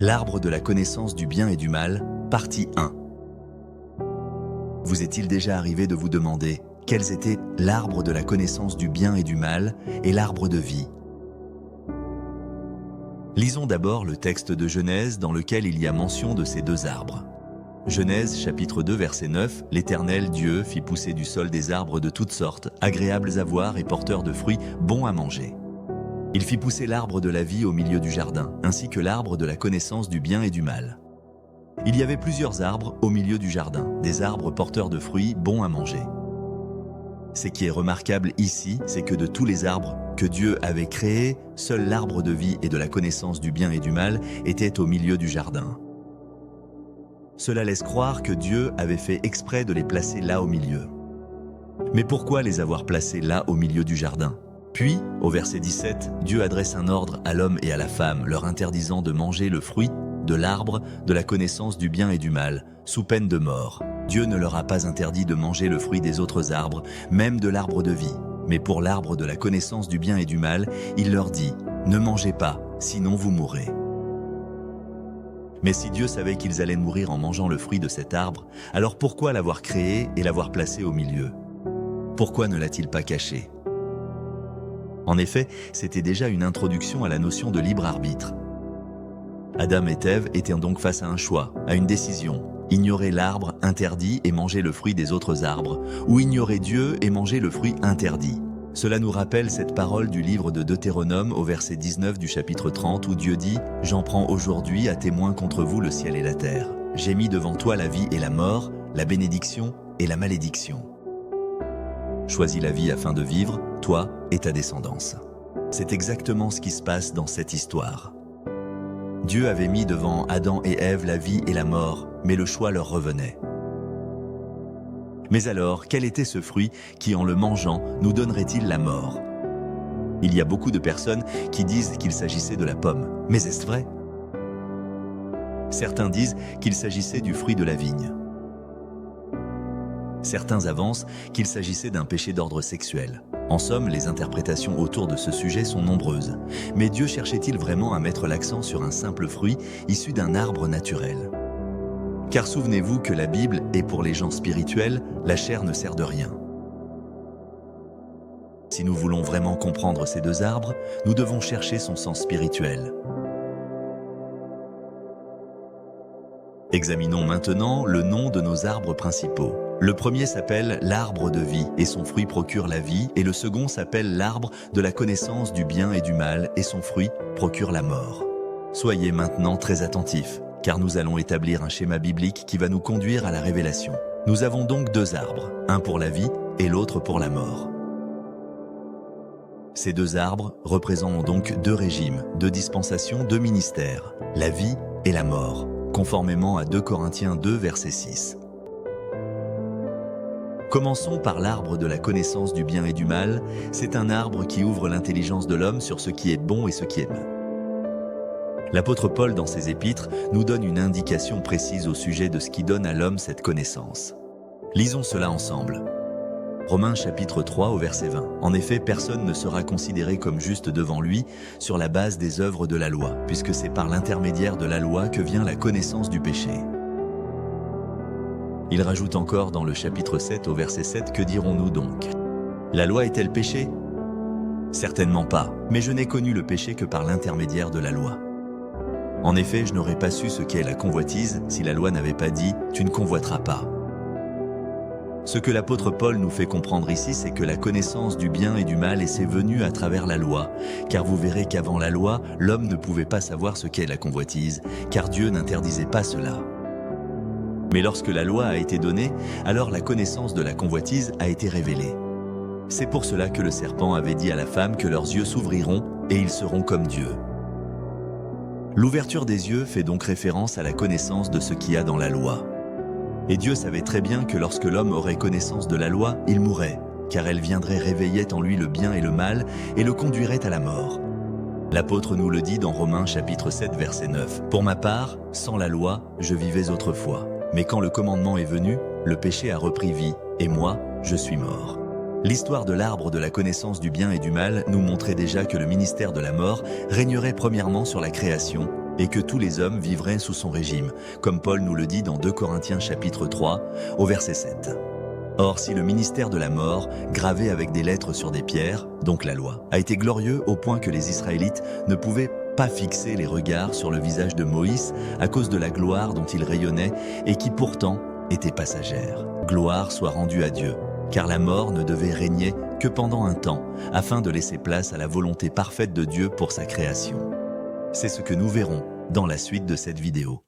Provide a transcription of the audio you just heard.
L'arbre de la connaissance du bien et du mal, partie 1. Vous est-il déjà arrivé de vous demander quels étaient l'arbre de la connaissance du bien et du mal et l'arbre de vie? Lisons d'abord le texte de Genèse dans lequel il y a mention de ces deux arbres. Genèse chapitre 2 verset 9, l'Éternel Dieu fit pousser du sol des arbres de toutes sortes, agréables à voir et porteurs de fruits, bons à manger. Il fit pousser l'arbre de la vie au milieu du jardin, ainsi que l'arbre de la connaissance du bien et du mal. Il y avait plusieurs arbres au milieu du jardin, des arbres porteurs de fruits, bons à manger. Ce qui est remarquable ici, c'est que de tous les arbres que Dieu avait créés, seul l'arbre de vie et de la connaissance du bien et du mal était au milieu du jardin. Cela laisse croire que Dieu avait fait exprès de les placer là au milieu. Mais pourquoi les avoir placés là au milieu du jardin? Puis, au verset 17, Dieu adresse un ordre à l'homme et à la femme, leur interdisant de manger le fruit de l'arbre de la connaissance du bien et du mal, sous peine de mort. Dieu ne leur a pas interdit de manger le fruit des autres arbres, même de l'arbre de vie. Mais pour l'arbre de la connaissance du bien et du mal, il leur dit « Ne mangez pas, sinon vous mourrez ». Mais si Dieu savait qu'ils allaient mourir en mangeant le fruit de cet arbre, alors pourquoi l'avoir créé et l'avoir placé au milieu? Pourquoi ne l'a-t-il pas caché? En effet, c'était déjà une introduction à la notion de libre arbitre. Adam et Ève étaient donc face à un choix, à une décision. Ignorer l'arbre interdit et manger le fruit des autres arbres, ou ignorer Dieu et manger le fruit interdit. Cela nous rappelle cette parole du livre de Deutéronome au verset 19 du chapitre 30 où Dieu dit « J'en prends aujourd'hui à témoin contre vous le ciel et la terre. J'ai mis devant toi la vie et la mort, la bénédiction et la malédiction. Choisis la vie afin de vivre, toi et ta descendance. » C'est exactement ce qui se passe dans cette histoire. Dieu avait mis devant Adam et Ève la vie et la mort, mais le choix leur revenait. Mais alors, quel était ce fruit qui, en le mangeant, nous donnerait-il la mort? Il y a beaucoup de personnes qui disent qu'il s'agissait de la pomme, mais est-ce vrai? Certains disent qu'il s'agissait du fruit de la vigne. Certains avancent qu'il s'agissait d'un péché d'ordre sexuel. En somme, les interprétations autour de ce sujet sont nombreuses. Mais Dieu cherchait-il vraiment à mettre l'accent sur un simple fruit issu d'un arbre naturel? Car souvenez-vous que la Bible est pour les gens spirituels, la chair ne sert de rien. Si nous voulons vraiment comprendre ces deux arbres, nous devons chercher son sens spirituel. Examinons maintenant le nom de nos arbres principaux. Le premier s'appelle l'arbre de vie et son fruit procure la vie, et le second s'appelle l'arbre de la connaissance du bien et du mal et son fruit procure la mort. Soyez maintenant très attentifs, car nous allons établir un schéma biblique qui va nous conduire à la révélation. Nous avons donc deux arbres, un pour la vie et l'autre pour la mort. Ces deux arbres représentent donc deux régimes, deux dispensations, deux ministères, la vie et la mort, conformément à 2 Corinthiens 2, verset 6. Commençons par l'arbre de la connaissance du bien et du mal. C'est un arbre qui ouvre l'intelligence de l'homme sur ce qui est bon et ce qui est mal. L'apôtre Paul, dans ses épîtres, nous donne une indication précise au sujet de ce qui donne à l'homme cette connaissance. Lisons cela ensemble. Romains chapitre 3 au verset 20. En effet, personne ne sera considéré comme juste devant lui sur la base des œuvres de la loi, puisque c'est par l'intermédiaire de la loi que vient la connaissance du péché. Il rajoute encore dans le chapitre 7 au verset 7, que dirons-nous donc? La loi est-elle péché? Certainement pas, mais je n'ai connu le péché que par l'intermédiaire de la loi. En effet, je n'aurais pas su ce qu'est la convoitise si la loi n'avait pas dit « tu ne convoiteras pas ». Ce que l'apôtre Paul nous fait comprendre ici, c'est que la connaissance du bien et du mal est venue à travers la loi, car vous verrez qu'avant la loi, l'homme ne pouvait pas savoir ce qu'est la convoitise, car Dieu n'interdisait pas cela. Mais lorsque la loi a été donnée, alors la connaissance de la convoitise a été révélée. C'est pour cela que le serpent avait dit à la femme que leurs yeux s'ouvriront et ils seront comme Dieu. L'ouverture des yeux fait donc référence à la connaissance de ce qu'il y a dans la loi. Et Dieu savait très bien que lorsque l'homme aurait connaissance de la loi, il mourrait, car elle viendrait réveiller en lui le bien et le mal et le conduirait à la mort. L'apôtre nous le dit dans Romains chapitre 7 verset 9. « Pour ma part, sans la loi, je vivais autrefois. Mais quand le commandement est venu, le péché a repris vie, et moi, je suis mort. » L'histoire de l'arbre de la connaissance du bien et du mal nous montrait déjà que le ministère de la mort régnerait premièrement sur la création, et que tous les hommes vivraient sous son régime, comme Paul nous le dit dans 2 Corinthiens chapitre 3, au verset 7. Or, si le ministère de la mort, gravé avec des lettres sur des pierres, donc la loi, a été glorieux au point que les Israélites ne pouvaient pas fixer les regards sur le visage de Moïse à cause de la gloire dont il rayonnait et qui pourtant était passagère. Gloire soit rendue à Dieu, car la mort ne devait régner que pendant un temps, afin de laisser place à la volonté parfaite de Dieu pour sa création. C'est ce que nous verrons dans la suite de cette vidéo.